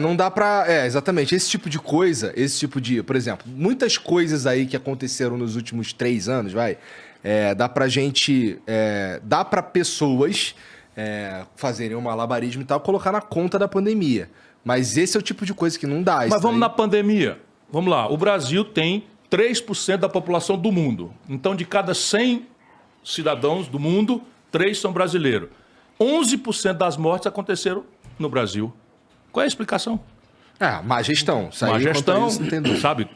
Não dá pra... exatamente. Esse tipo de coisa, por exemplo, muitas coisas aí que aconteceram nos últimos 3 anos, dá pra gente... dá pra pessoas fazerem um malabarismo e tal, colocar na conta da pandemia. Mas esse é o tipo de coisa que não dá. Mas vamos na pandemia. Vamos lá. O Brasil tem 3% da população do mundo. Então, de cada 100 cidadãos do mundo, 3 são brasileiros. 11% das mortes aconteceram no Brasil. Qual é a explicação? Má gestão. Má gestão, sabe?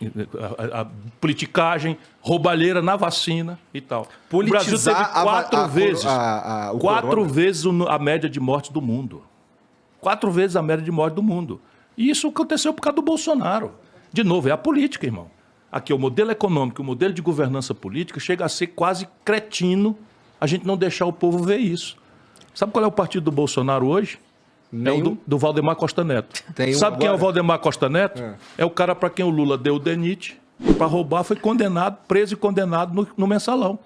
A politicagem, roubalheira na vacina e tal. Politizar o Brasil teve 4 vezes a média de mortes do mundo. 4 vezes a média de morte do mundo. E isso aconteceu por causa do Bolsonaro. De novo, é a política, irmão. Aqui, o modelo econômico, o modelo de governança política chega a ser quase cretino a gente não deixar o povo ver isso. Sabe qual é o partido do Bolsonaro hoje? É o do Valdemar Costa Neto. Sabe quem é o Valdemar Costa Neto? É o cara para quem o Lula deu o DENIT para roubar, foi condenado, preso e condenado no Mensalão.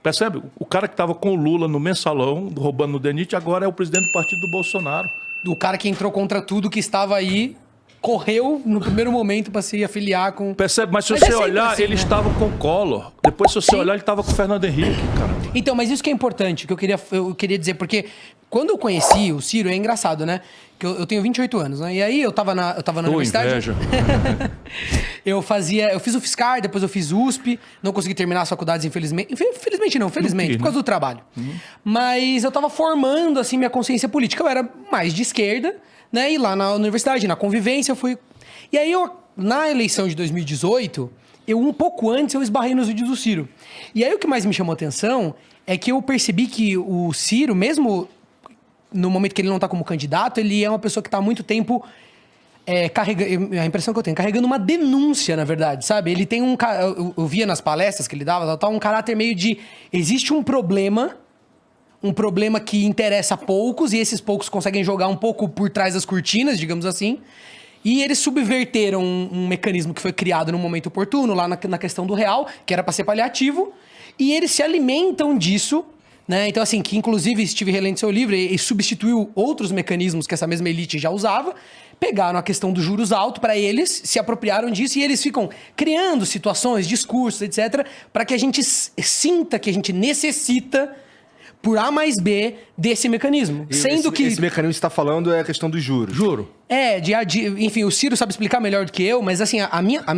Percebe? O cara que estava com o Lula no Mensalão, roubando no DENIT, agora é o presidente do partido do Bolsonaro. O cara que entrou contra tudo que estava aí, correu no primeiro momento para se afiliar com... Percebe? Mas se você olhar, assim, ele estava com o Collor. Depois, se você olhar, ele estava com o Fernando Henrique, cara. Então, mas isso que é importante, que eu queria dizer, porque quando eu conheci o Ciro, é engraçado, né? Que eu tenho 28 anos, né? E aí eu tava na universidade. Inveja. eu fiz o Fiscar, depois eu fiz USP, não consegui terminar as faculdades, infelizmente. Infelizmente não, felizmente, por causa do trabalho. Mas eu tava formando, assim, minha consciência política. Eu era mais de esquerda, né? E lá na universidade, na convivência, eu fui... E aí, na eleição de 2018, um pouco antes, eu esbarrei nos vídeos do Ciro. E aí, o que mais me chamou a atenção é que eu percebi que o Ciro, mesmo no momento que ele não tá como candidato, ele é uma pessoa que tá há muito tempo carregando... A impressão que eu tenho, carregando uma denúncia, na verdade, sabe? Ele tem eu via nas palestras que ele dava, um caráter meio de... Existe um problema que interessa a poucos, e esses poucos conseguem jogar um pouco por trás das cortinas, digamos assim. E eles subverteram um mecanismo que foi criado no momento oportuno, lá na questão do real, que era para ser paliativo, e eles se alimentam disso, né? Então, assim, que inclusive Steve relendo seu livro e substituiu outros mecanismos que essa mesma elite já usava, pegaram a questão dos juros altos para eles, se apropriaram disso, e eles ficam criando situações, discursos, etc., para que a gente sinta que a gente necessita, por A mais B, desse mecanismo. Sendo que esse mecanismo que você está falando é a questão dos juros. Juro. Enfim, o Ciro sabe explicar melhor do que eu, mas assim,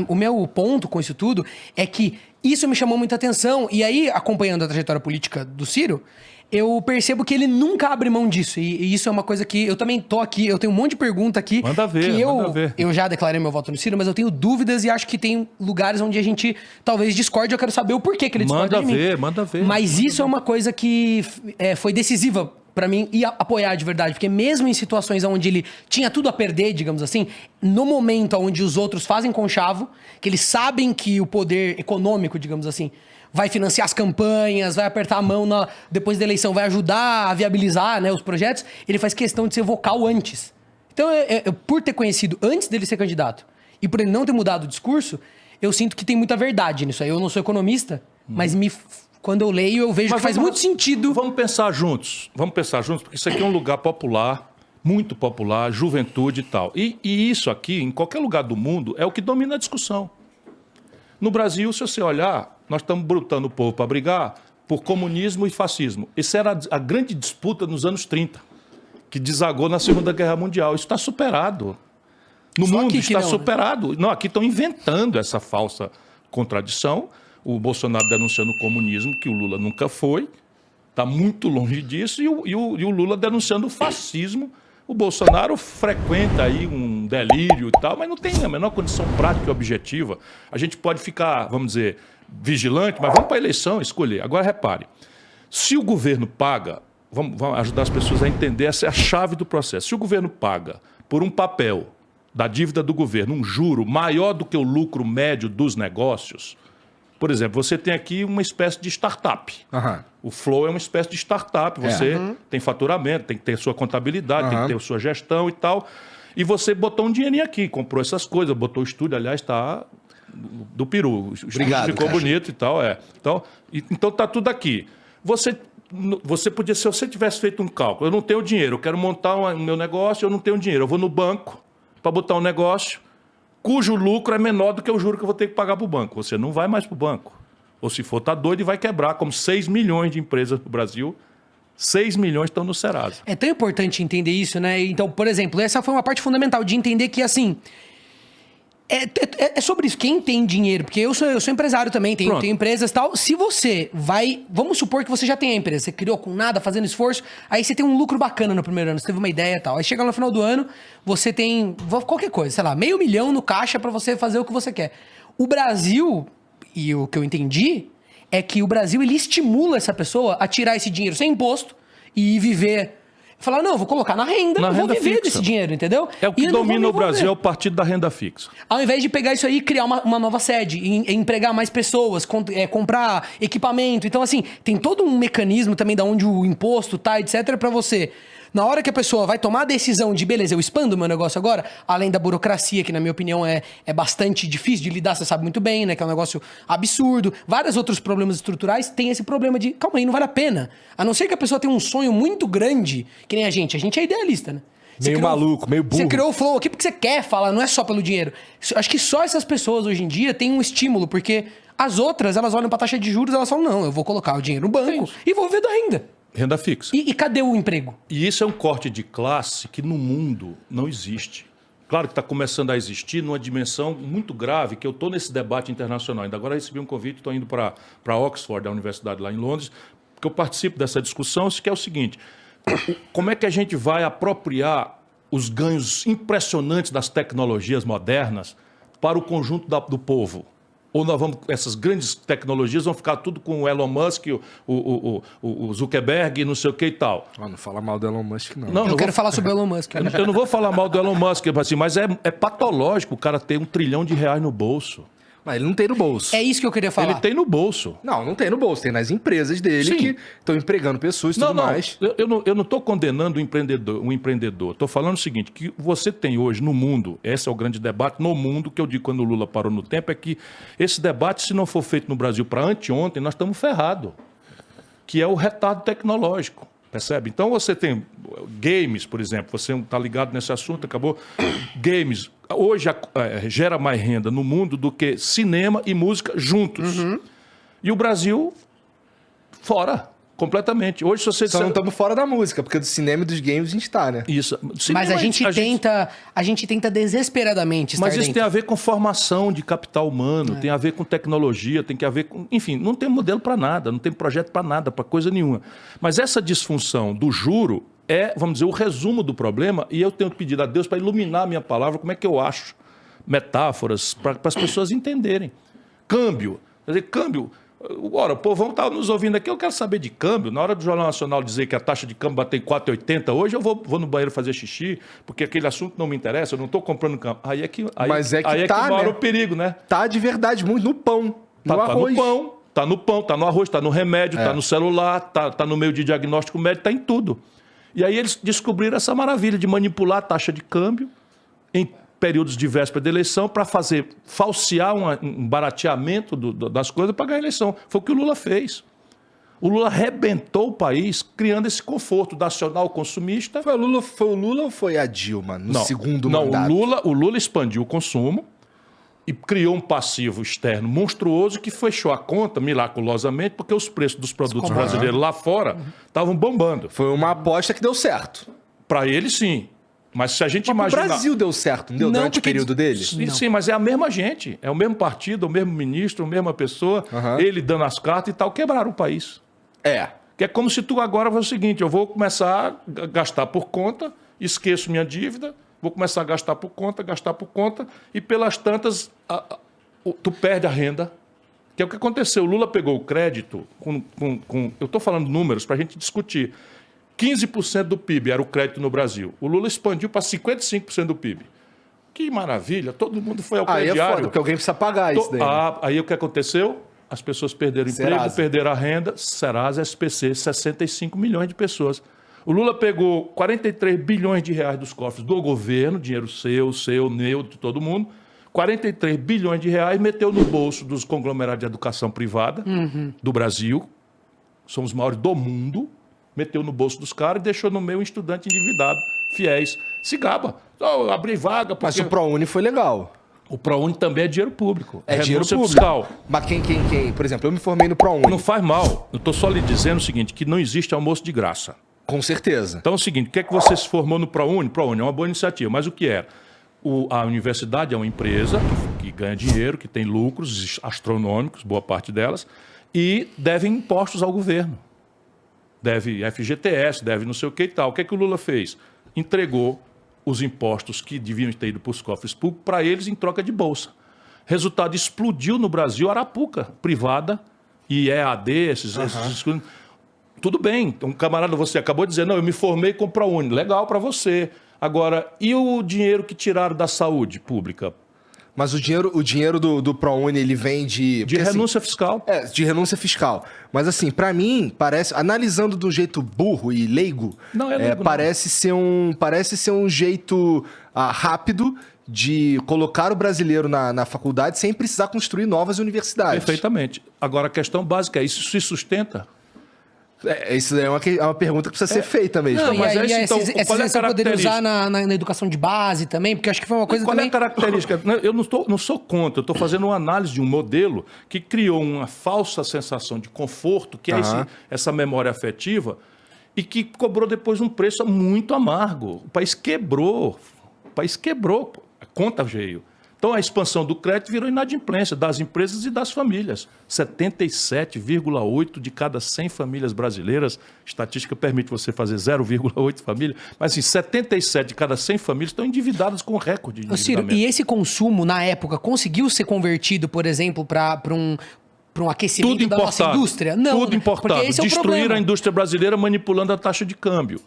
o meu ponto com isso tudo é que isso me chamou muita atenção. E aí, acompanhando a trajetória política do Ciro, eu percebo que ele nunca abre mão disso. E isso é uma coisa que eu também tô aqui, eu tenho um monte de pergunta aqui. Manda ver, que manda ver. Eu já declarei meu voto no Ciro, mas eu tenho dúvidas e acho que tem lugares onde a gente talvez discorde. Eu quero saber o porquê que ele discorda de mim. Manda ver. Mas isso é uma coisa que foi decisiva pra mim e apoiar de verdade. Porque mesmo em situações onde ele tinha tudo a perder, digamos assim, no momento onde os outros fazem conchavo, que eles sabem que o poder econômico, digamos assim, vai financiar as campanhas, vai apertar a mão depois da eleição, vai ajudar a viabilizar, né, os projetos, ele faz questão de ser vocal antes. Então, por ter conhecido antes dele ser candidato e por ele não ter mudado o discurso, eu sinto que tem muita verdade nisso aí. Eu não sou economista, mas quando eu leio, eu vejo que faz muito sentido. Vamos pensar juntos, porque isso aqui é um lugar popular, muito popular, juventude e tal. E isso aqui, em qualquer lugar do mundo, é o que domina a discussão. No Brasil, se você olhar, nós estamos brutando o povo para brigar por comunismo e fascismo. Essa era a grande disputa nos anos 30, que desagou na Segunda Guerra Mundial. Isso está superado. No mundo está superado. Não, aqui estão inventando essa falsa contradição. O Bolsonaro denunciando o comunismo, que o Lula nunca foi, está muito longe disso, e o Lula denunciando o fascismo. O Bolsonaro frequenta aí um delírio e tal, mas não tem a menor condição prática e objetiva. A gente pode ficar, vamos dizer, vigilante, mas vamos para a eleição escolher. Agora, repare, se o governo paga, vamos ajudar as pessoas a entender, essa é a chave do processo. Se o governo paga por um papel da dívida do governo, um juro maior do que o lucro médio dos negócios, por exemplo, você tem aqui uma espécie de startup. O Flow é uma espécie de startup. Você tem faturamento, tem que ter sua contabilidade, tem que ter sua gestão e tal. E você botou um dinheirinho aqui, comprou essas coisas, botou o estúdio, aliás, está do peru. O estúdio ficou bonito e tal. Então tá tudo aqui. Você você podia, se você tivesse feito um cálculo, eu não tenho dinheiro, eu quero montar o meu negócio, eu não tenho dinheiro, eu vou no banco para botar um negócio cujo lucro é menor do que o juro que eu vou ter que pagar para o banco. Você não vai mais para o banco. Ou se for, tá doido e vai quebrar, como 6 milhões de empresas no Brasil, 6 milhões estão no Serasa. É tão importante entender isso, né? Então, por exemplo, essa foi uma parte fundamental de entender que, assim... É sobre isso. Quem tem dinheiro, porque eu sou empresário também, tenho empresas e tal. Se você vai... Vamos supor que você já tem a empresa, você criou com nada, fazendo esforço, aí você tem um lucro bacana no primeiro ano, você teve uma ideia e tal. Aí chega no final do ano, você tem qualquer coisa, sei lá, R$500 mil no caixa pra você fazer o que você quer. O Brasil, e o que eu entendi, é que o Brasil, ele estimula essa pessoa a tirar esse dinheiro sem imposto e viver... Falar, não, eu vou colocar na renda, eu vou viver desse dinheiro, entendeu? É o que domina o Brasil, é o partido da renda fixa. Ao invés de pegar isso aí e criar uma nova sede, empregar mais pessoas, comprar equipamento. Então, assim, tem todo um mecanismo também da onde o imposto tá, etc, pra você... Na hora que a pessoa vai tomar a decisão de, beleza, eu expando o meu negócio agora, além da burocracia, que na minha opinião é bastante difícil de lidar, você sabe muito bem, né? Que é um negócio absurdo. Vários outros problemas estruturais têm esse problema de, calma aí, não vale a pena. A não ser que a pessoa tenha um sonho muito grande, que nem a gente é idealista, né? Meio maluco, meio burro. Você criou o Flow aqui porque você quer falar, não é só pelo dinheiro. Acho que só essas pessoas hoje em dia têm um estímulo, porque as outras, elas olham pra taxa de juros e elas falam, não, eu vou colocar o dinheiro no banco e vou viver da renda. Renda fixa. E cadê o emprego? E isso é um corte de classe que no mundo não existe. Claro que está começando a existir numa dimensão muito grave, que eu estou nesse debate internacional. Ainda agora recebi um convite, estou indo para Oxford, da universidade lá em Londres, porque eu participo dessa discussão, que é o seguinte, como é que a gente vai apropriar os ganhos impressionantes das tecnologias modernas para o conjunto do povo? Ou nós vamos, essas grandes tecnologias vão ficar tudo com o Elon Musk, o Zuckerberg, não sei o que e tal. Não fala mal do Elon Musk, não. Eu quero falar sobre o Elon Musk. Eu não vou falar mal do Elon Musk, assim, mas é patológico o cara ter R$1 trilhão no bolso. Mas ele não tem no bolso. É isso que eu queria falar. Ele tem no bolso. Não tem no bolso. Tem nas empresas dele que estão empregando pessoas e tudo mais. Eu não estou condenando o empreendedor. Estou falando o seguinte, que você tem hoje no mundo, esse é o grande debate no mundo, que eu digo quando o Lula parou no tempo, é que esse debate, se não for feito no Brasil para anteontem, nós estamos ferrados. Que é o retardo tecnológico. Percebe? Então você tem games, por exemplo, você está ligado nesse assunto, acabou. Games, hoje gera mais renda no mundo do que cinema e música juntos. E o Brasil, fora, completamente. Hoje, se você Só não estamos fora da música, porque do cinema e dos games a gente tá, né? Isso. Mas a gente tenta desesperadamente estar Mas isso dentro. tem a ver com formação de capital humano, tem a ver com tecnologia, tem que a ver com... Enfim, não tem modelo para nada, não tem projeto para nada, para coisa nenhuma. Mas essa disfunção do juro é, vamos dizer, o resumo do problema, e eu tenho pedido a Deus para iluminar a minha palavra, como é que eu acho metáforas para as pessoas entenderem. Câmbio. Quer dizer, câmbio... Ora, o povão está nos ouvindo aqui, eu quero saber de câmbio. Na hora do Jornal Nacional dizer que a taxa de câmbio bateu em 4,80 hoje, eu vou no banheiro fazer xixi, porque aquele assunto não me interessa, eu não estou comprando câmbio. Aí é que mora o perigo, né? Tá de verdade muito no pão, no arroz. Tá no pão, tá no arroz, tá no remédio, tá no celular, tá no meio de diagnóstico médico, tá em tudo. E aí eles descobriram essa maravilha de manipular a taxa de câmbio em períodos de véspera de eleição para falsear um barateamento das coisas para ganhar a eleição. Foi o que o Lula fez. O Lula arrebentou o país criando esse conforto nacional consumista. Foi o Lula ou foi a Dilma no segundo mandato? Não, o Lula expandiu o consumo e criou um passivo externo monstruoso que fechou a conta miraculosamente porque os preços dos produtos brasileiros lá fora estavam bombando. Foi uma aposta que deu certo. Para ele, sim. Mas se a gente imaginar... O Brasil deu certo, não deu durante o período dele? Sim, mas é a mesma gente. É o mesmo partido, o mesmo ministro, a mesma pessoa. Ele dando as cartas e tal. Quebraram o país. Que é como se tu agora fosse o seguinte, eu vou começar a gastar por conta, esqueço minha dívida, vou começar a gastar por conta, e pelas tantas, tu perde a renda. Que é o que aconteceu. O Lula pegou o crédito eu estou falando números para a gente discutir. 15% do PIB era o crédito no Brasil. O Lula expandiu para 55% do PIB. Que maravilha, todo mundo foi ao crediário. Aí é foda, porque alguém precisa pagar isso daí. Aí o que aconteceu? As pessoas perderam emprego, perderam a renda. Serasa, SPC, 65 milhões de pessoas. O Lula pegou 43 bilhões de reais dos cofres do governo, dinheiro seu, meu, de todo mundo. 43 bilhões de reais meteu no bolso dos conglomerados de educação privada do Brasil. são os maiores do mundo, meteu no bolso dos caras e deixou no meio um estudante endividado, fiéis. Se gaba. Oh, abri vaga. Porque... Mas o ProUni foi legal. O ProUni também é dinheiro público. É dinheiro público. Fiscal. Mas quem? Por exemplo, eu me formei no ProUni. Não faz mal. Eu estou só lhe dizendo o seguinte, que não existe almoço de graça. Com certeza. Então é o seguinte, o que é que você se formou no ProUni? ProUni é uma boa iniciativa, mas o que era? A universidade é uma empresa que ganha dinheiro, que tem lucros astronômicos, boa parte delas, e deve impostos ao governo. Deve FGTS, deve não sei o que e tal. O que é que o Lula fez? Entregou os impostos que deviam ter ido para os cofres públicos para eles em troca de bolsa. Resultado, explodiu no Brasil a arapuca privada e EAD, esses tudo bem, um camarada, você acabou de dizer, não, eu me formei com o ProUni, legal para você. Agora, e o dinheiro que tiraram da saúde pública? Mas o dinheiro do ProUni, ele vem de... De renúncia fiscal. De renúncia fiscal. Mas assim, pra mim, parece... Analisando de um jeito burro e leigo, parece ser um jeito rápido de colocar o brasileiro na faculdade sem precisar construir novas universidades. Perfeitamente. Agora, a questão básica é, isso se sustenta? Isso é uma pergunta que precisa ser feita mesmo. Não, mas então, qual é a característica? Poder usar na educação de base também, porque acho que foi uma coisa qual também... Qual é a característica? Eu não sou contra, eu estou fazendo uma análise de um modelo que criou uma falsa sensação de conforto, que é essa memória afetiva, e que cobrou depois um preço muito amargo. O país quebrou. A conta veio. Então, a expansão do crédito virou inadimplência das empresas e das famílias. 77,8 de cada 100 famílias brasileiras, estatística permite você fazer 0,8 famílias, mas assim, 77 de cada 100 famílias estão endividadas com recorde de endividamento. Ciro, e esse consumo, na época, conseguiu ser convertido, por exemplo, para um aquecimento da nossa indústria? Não, tudo importado. Destruíram a indústria brasileira manipulando a taxa de câmbio.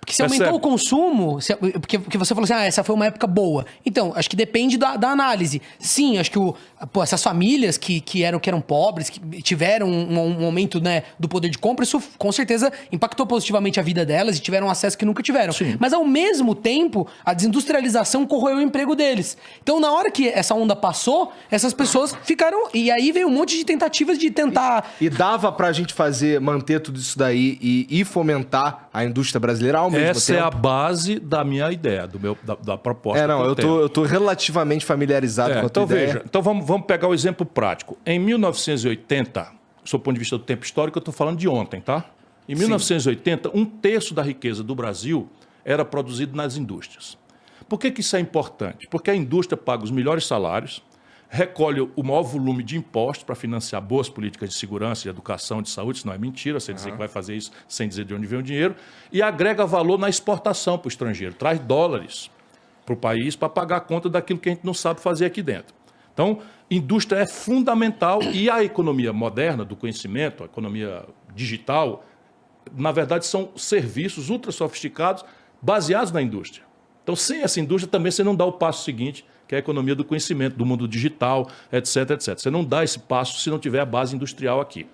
Porque se aumentou o consumo, porque você falou assim, essa foi uma época boa. Então, acho que depende da análise. Sim, acho que essas famílias que eram pobres, que tiveram um aumento, né, do poder de compra, isso com certeza impactou positivamente a vida delas e tiveram acesso que nunca tiveram. Sim. Mas ao mesmo tempo, a desindustrialização corroeu o emprego deles. Então, na hora que essa onda passou, essas pessoas ficaram... E aí veio um monte de tentativas de tentar... E dava pra gente manter tudo isso daí e fomentar a indústria brasileira ao mesmo tempo. Essa é a base da minha ideia, da proposta. Eu tô relativamente familiarizado com a tua ideia. Veja, então vamos pegar o exemplo prático. Em 1980, do ponto de vista do tempo histórico, eu estou falando de ontem, tá? Em 1980, 1/3 da riqueza do Brasil era produzido nas indústrias. Por que isso é importante? Porque a indústria paga os melhores salários, recolhe o maior volume de impostos para financiar boas políticas de segurança, de educação, de saúde, isso não é mentira, você dizer que vai fazer isso sem dizer de onde vem o dinheiro, e agrega valor na exportação para o estrangeiro, traz dólares para o país para pagar a conta daquilo que a gente não sabe fazer aqui dentro. Então, indústria é fundamental e a economia moderna do conhecimento, a economia digital, na verdade são serviços ultra sofisticados baseados na indústria. Então, sem essa indústria também você não dá o passo seguinte, que é a economia do conhecimento, do mundo digital, etc, etc. Você não dá esse passo se não tiver a base industrial aqui.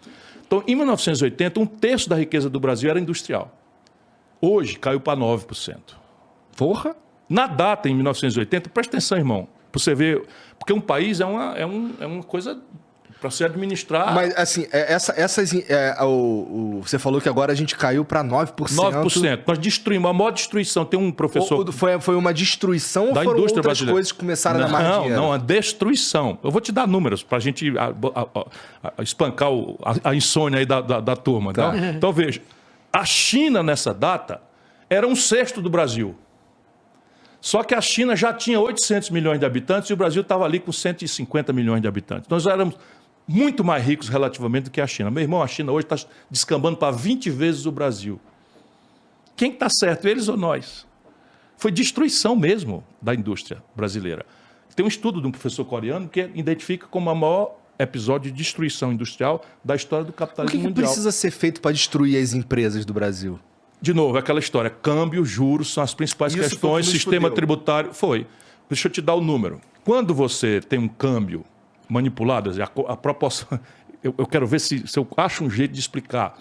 Então, em 1980, 1/3 da riqueza do Brasil era industrial. Hoje, caiu para 9%. Porra! Na data, em 1980, presta atenção, irmão, para você ver, porque um país é uma coisa para se administrar... Mas, assim, você falou que agora a gente caiu para 9%. 9%. Nós destruímos, a maior destruição. Tem um professor... Foi uma destruição da ou foram indústria outras coisas que começaram a dar mais dinheiro? Não, a destruição. Eu vou te dar números para a gente espancar a insônia aí da turma. Tá. Então, veja, a China, nessa data, era 1/6 do Brasil. Só que a China já tinha 800 milhões de habitantes e o Brasil estava ali com 150 milhões de habitantes. Nós éramos muito mais ricos relativamente do que a China. Meu irmão, a China hoje está descambando para 20 vezes o Brasil. Quem está certo, eles ou nós? Foi destruição mesmo da indústria brasileira. Tem um estudo de um professor coreano que identifica como o maior episódio de destruição industrial da história do capitalismo mundial. O que precisa ser feito para destruir as empresas do Brasil? De novo, aquela história, câmbio, juros são as principais questões, sistema tributário... Deixa eu te dar o número. Quando você tem um câmbio manipulado, a proporção... Eu quero ver se eu acho um jeito de explicar.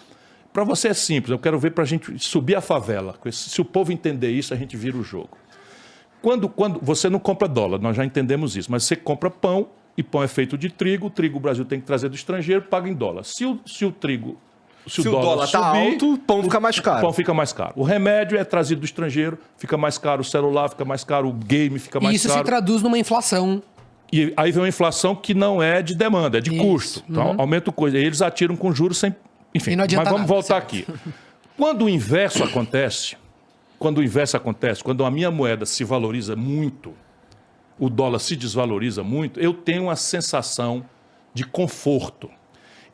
Para você é simples, eu quero ver para a gente subir a favela. Se o povo entender isso, a gente vira o jogo. Quando você não compra dólar, nós já entendemos isso, mas você compra pão, e pão é feito de trigo, o trigo o Brasil tem que trazer do estrangeiro, paga em dólar. Se o trigo Se o dólar tá alto, o pão fica mais caro. O pão fica mais caro. O remédio é trazido do estrangeiro, fica mais caro. O celular fica mais caro. O game fica mais E isso caro. se traduz numa inflação. E aí vem uma inflação que não é de demanda, é de custo. Então, aumenta o coisa. E eles atiram com juros sem... Enfim, E não adianta mas vamos nada, voltar certo. aqui. Quando o inverso acontece, quando a minha moeda se valoriza muito, o dólar se desvaloriza muito, eu tenho uma sensação de conforto.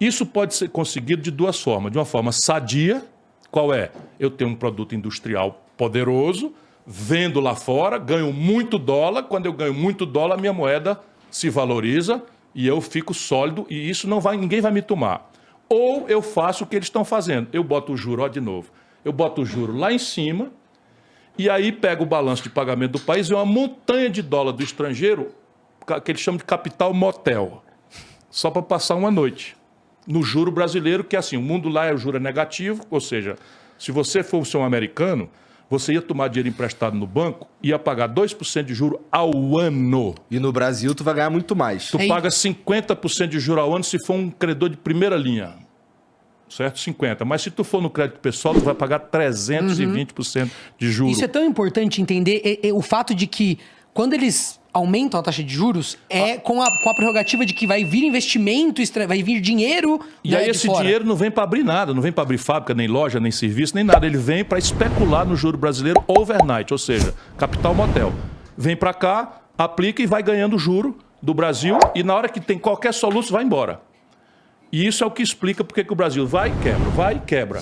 Isso pode ser conseguido de duas formas. De uma forma sadia, qual é? Eu tenho um produto industrial poderoso, vendo lá fora, ganho muito dólar. Quando eu ganho muito dólar, a minha moeda se valoriza e eu fico sólido e isso ninguém vai me tomar. Ou eu faço o que eles estão fazendo. Eu boto o juro, ó, de novo. Eu boto o juro lá em cima e aí pego o balanço de pagamento do país e uma montanha de dólar do estrangeiro, que eles chamam de capital motel, só para passar uma noite. No juro brasileiro, que é assim, o mundo lá o juro é negativo, ou seja, se você fosse um americano, você ia tomar dinheiro emprestado no banco e ia pagar 2% de juro ao ano. E no Brasil tu vai ganhar muito mais. Tu paga 50% de juro ao ano se for um credor de primeira linha. Certo? 50%. Mas se tu for no crédito pessoal, tu vai pagar 320% de juros. Isso é tão importante entender o fato de que quando eles aumentam a taxa de juros, com a prerrogativa de que vai vir investimento, vai vir dinheiro. E aí esse dinheiro não vem para abrir nada, não vem para abrir fábrica, nem loja, nem serviço, nem nada. Ele vem para especular no juro brasileiro overnight, ou seja, capital motel. Vem para cá, aplica e vai ganhando juro do Brasil e na hora que tem qualquer soluço vai embora. E isso é o que explica porque que o Brasil vai e quebra, vai e quebra.